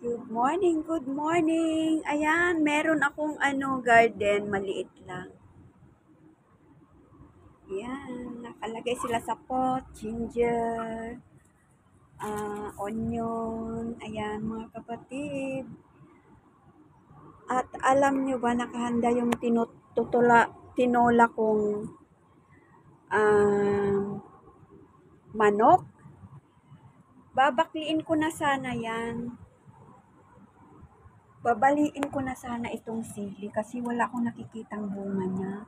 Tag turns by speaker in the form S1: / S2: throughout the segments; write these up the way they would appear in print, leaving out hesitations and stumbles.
S1: Good morning, good morning. Ayan, meron akong garden, maliit lang. Ayan, nakalagay sila sa pot, ginger, onion, ayan mga kapatid. At alam nyo ba, nakahanda yung tinola kong manok? Babakliin ko na sana yan. Babaliin ko na sana itong sili kasi wala akong nakikitang bunga niya.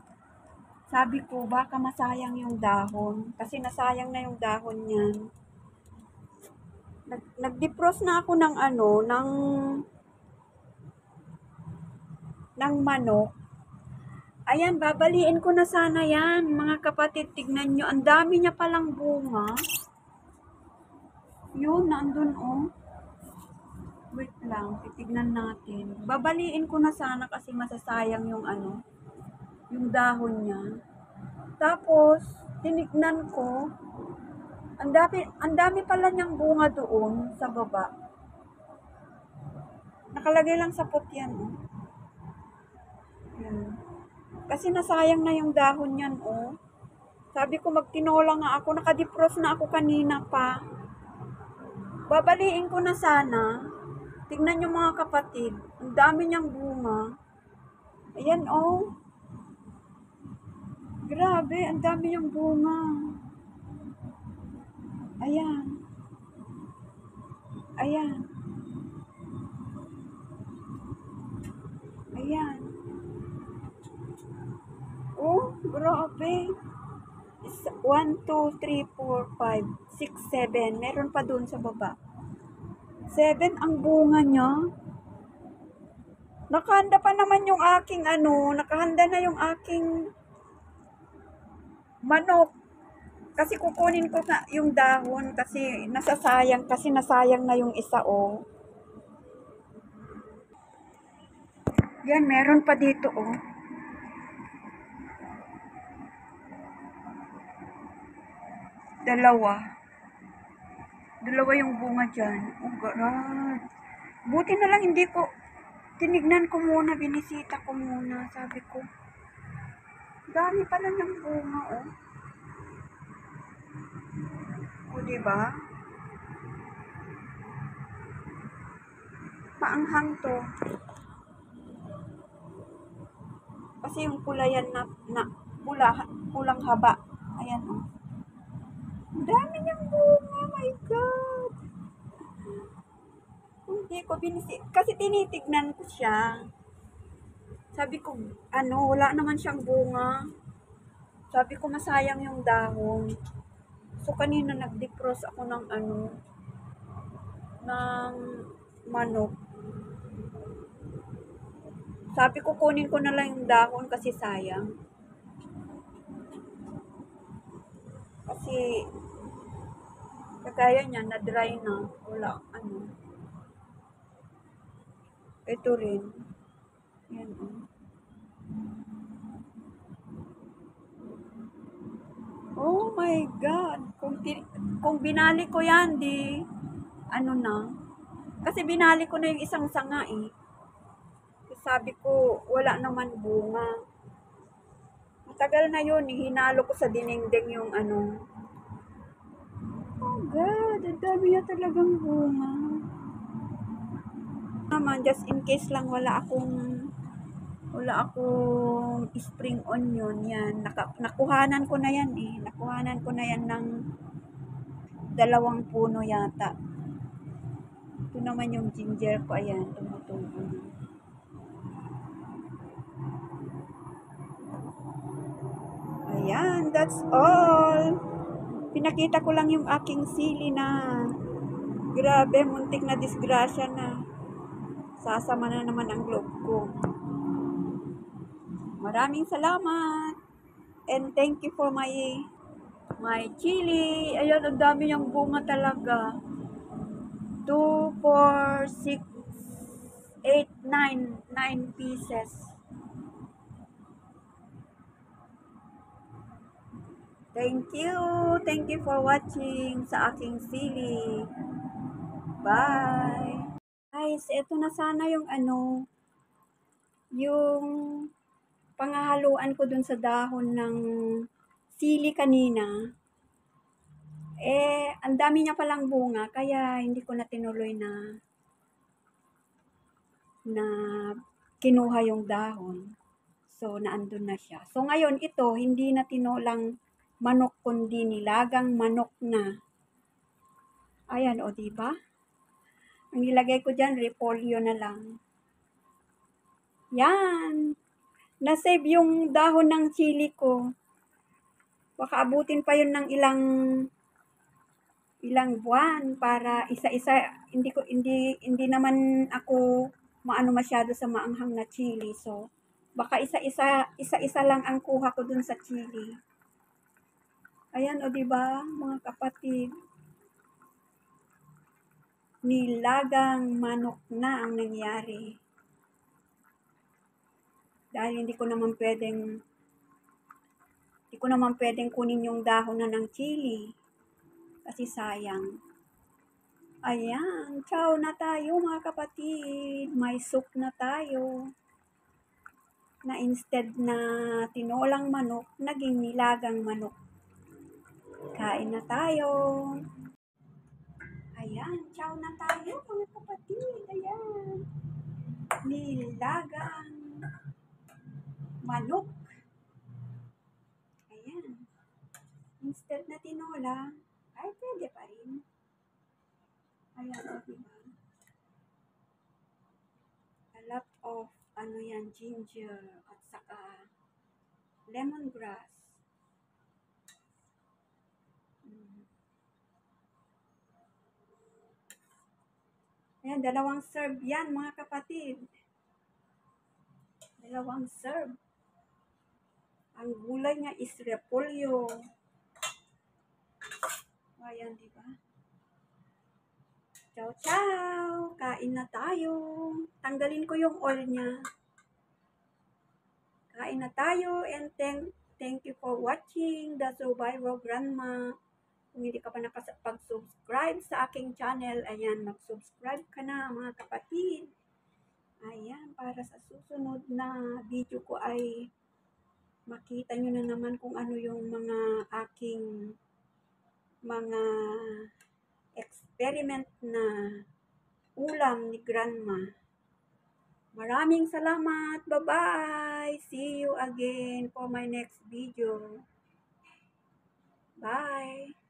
S1: Sabi ko, baka masayang yung dahon. Kasi nasayang na yung dahon niyan. Nag-defrost na ako ng manok. Ayan, babaliin ko na sana yan. Mga kapatid, tignan nyo. Ang dami niya palang bunga. Yun, nandun oh. Wait lang, titignan natin. Babaliin ko na sana kasi masasayang yung dahon niya. Tapos, tinignan ko, ang dami pala niyang bunga doon sa baba. Nakalagay lang sa pot yan, oh. Yan. Kasi nasayang na yung dahon yan, oh. Sabi ko magtinola nga ako, nakadefrost na ako kanina pa. Babaliin ko na sana. Tignan nyo mga kapatid, ang dami niyang bunga. Ayan, oh. Grabe, ang dami niyang bunga. Ayan. Ayan. Ayan. Oh, grabe. 1, 2, 3, 4, 5, 6, 7. Meron pa dun sa baba. 7 ang bunga niya. Nakahanda pa naman yung aking nakahanda na yung aking manok. Kasi kukunin ko na yung dahon kasi nasayang na yung isa, oh. Yan, meron pa dito, oh. Dalawa yung bunga dyan. Oh God. Buti na lang hindi ko tinignan ko muna, binisita ko muna. Sabi ko, dami pala ng bunga, oh. O, diba? Maanghang to. Kasi yung pula yan pulang haba. Ayan, oh. Dami niyang bunga, my God. Hindi ko kasi tinitignan ko siya. Sabi ko, wala naman siyang bunga. Sabi ko, masayang yung dahon. So, kanina nag-defrost ako ng ng manok. Sabi ko, kunin ko na lang yung dahon kasi sayang. Kasi, kagaya niya, na-dry na. Wala, Ito rin. Yan, oh. Oh my God. Kung binali ko yan, na. Kasi binali ko na yung isang sanga, eh. Sabi ko, wala naman bunga. Matagal na yun, hinalo ko sa dinengdeng yung Oh God, ang dami niya talagang bunga. Naman, just in case lang wala akong spring onion yan. Nakuhanan ko na yan eh. Nakuhanan ko na yan ng 2 puno yata. Ito naman yung ginger ko. Ayan, tumutubo na. Ayan, that's all. Pinakita ko lang yung aking sili na grabe, muntik na disgrasya na. Sasama na naman ang loob ko. Maraming salamat. And thank you for my chili. Ayan, ang dami niyang bunga talaga. 2, 4, 6, 8, 9 pieces. Thank you. Thank you for watching sa aking sili. Bye. Guys, eto na sana yung yung panghahaluan ko dun sa dahon ng sili kanina. Ang dami niya palang bunga, kaya hindi ko na tinuloy na kinuha yung dahon. So, naandun na siya. So, ngayon ito, hindi na tinolang manok, kundi nilagang manok na. Ayan, o, diba? Ang nilagay ko dyan, repolyo na lang. Yan. Na-save yung dahon ng chili ko. Baka abutin pa yun ng ilang buwan para isa-isa. Hindi naman ako maano masyado sa maanghang na chili. So, baka isa-isa lang ang kuha ko dun sa chili. Ayan, o, diba, mga kapatid? Nilagang manok na ang nangyari. Dahil hindi ko naman pwedeng kunin yung dahon na ng chili. Kasi sayang. Ayan, ciao na tayo mga kapatid. May soup na tayo. Na instead na tinolang manok, naging nilagang manok. Kain na tayo. Ayan, ciao na tayo mga kapatid. Ayan. Nilagang manok. Ayan. Instead na tinola, ay pwede pa rin. Ayan, o, diba? A lot of, ginger at saka lemongrass. Ayan, 2 serve yan mga kapatid. 2 serve. Ang gulay niya is repolyo. Ayan, diba? Ciao, ciao! Kain na tayo. Tanggalin ko yung oil niya. Kain na tayo and thank you for watching The Survivor Grandma. Kung hindi ka pa nakapag-subscribe sa aking channel, ayan, mag-subscribe ka na mga kapatid. Ayan, para sa susunod na video ko ay makita nyo na naman kung ano yung mga aking mga experiment na ulam ni Grandma. Maraming salamat. Bye-bye. See you again for my next video. Bye.